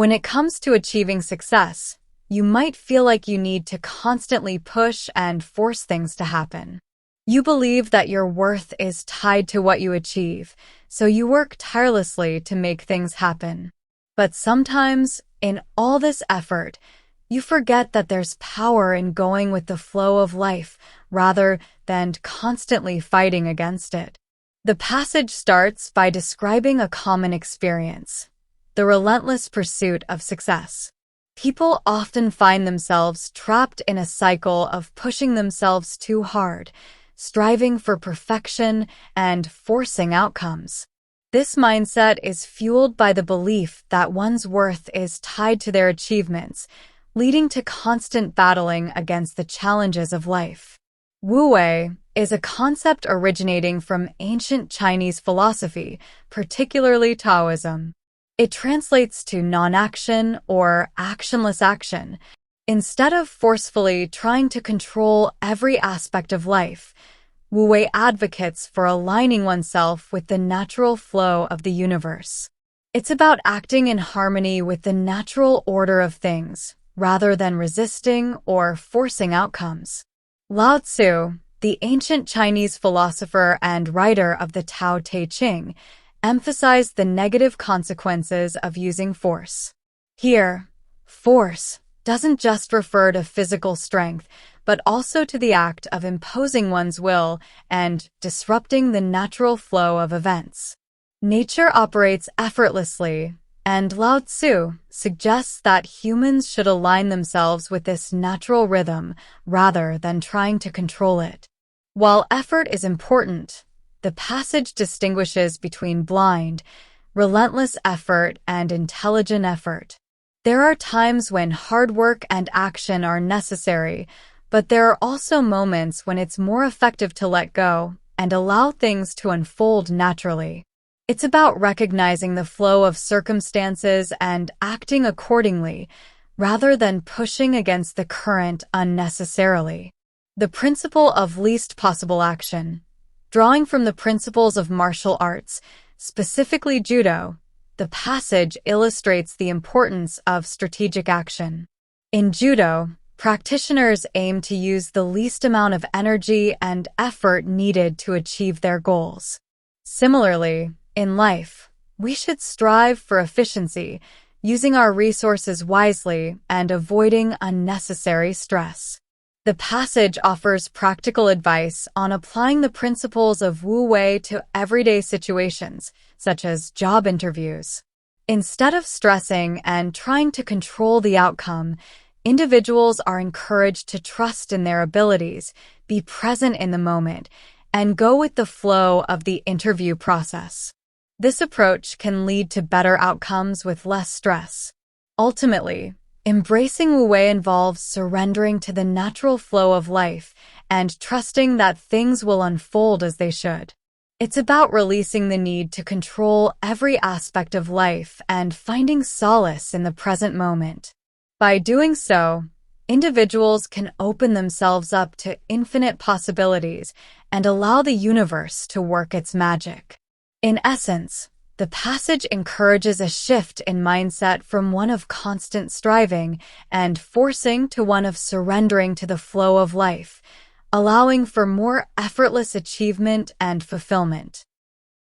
When it comes to achieving success, you might feel like you need to constantly push and force things to happen. You believe that your worth is tied to what you achieve, so you work tirelessly to make things happen. But sometimes, in all this effort, you forget that there's power in going with the flow of life rather than constantly fighting against it. The passage starts by describing a common experience: the relentless pursuit of success. People often find themselves trapped in a cycle of pushing themselves too hard, striving for perfection, and forcing outcomes. This mindset is fueled by the belief that one's worth is tied to their achievements, leading to constant battling against the challenges of life. Wu Wei is a concept originating from ancient Chinese philosophy, particularly Taoism. It translates to non-action or actionless action. Instead of forcefully trying to control every aspect of life, Wu Wei advocates for aligning oneself with the natural flow of the universe. It's about acting in harmony with the natural order of things, rather than resisting or forcing outcomes. Lao Tzu, the ancient Chinese philosopher and writer of the Tao Te Ching, emphasized the negative consequences of using force. Here, force doesn't just refer to physical strength, but also to the act of imposing one's will and disrupting the natural flow of events. Nature operates effortlessly, and Lao Tzu suggests that humans should align themselves with this natural rhythm rather than trying to control it. While effort is important, the passage distinguishes between blind, relentless effort and intelligent effort. There are times when hard work and action are necessary, but there are also moments when it's more effective to let go and allow things to unfold naturally. It's about recognizing the flow of circumstances and acting accordingly, rather than pushing against the current unnecessarily. The principle of least possible action. Drawing from the principles of martial arts, specifically Judo, the passage illustrates the importance of strategic action. In Judo, practitioners aim to use the least amount of energy and effort needed to achieve their goals. Similarly, in life, we should strive for efficiency, using our resources wisely and avoiding unnecessary stress. The passage offers practical advice on applying the principles of Wu Wei to everyday situations, such as job interviews. Instead of stressing and trying to control the outcome, individuals are encouraged to trust in their abilities, be present in the moment, and go with the flow of the interview process. This approach can lead to better outcomes with less stress. Ultimately, embracing Wu Wei involves surrendering to the natural flow of life and trusting that things will unfold as they should. It's about releasing the need to control every aspect of life and finding solace in the present moment. By doing so, individuals can open themselves up to infinite possibilities and allow the universe to work its magic. In essence, the passage encourages a shift in mindset from one of constant striving and forcing to one of surrendering to the flow of life, allowing for more effortless achievement and fulfillment.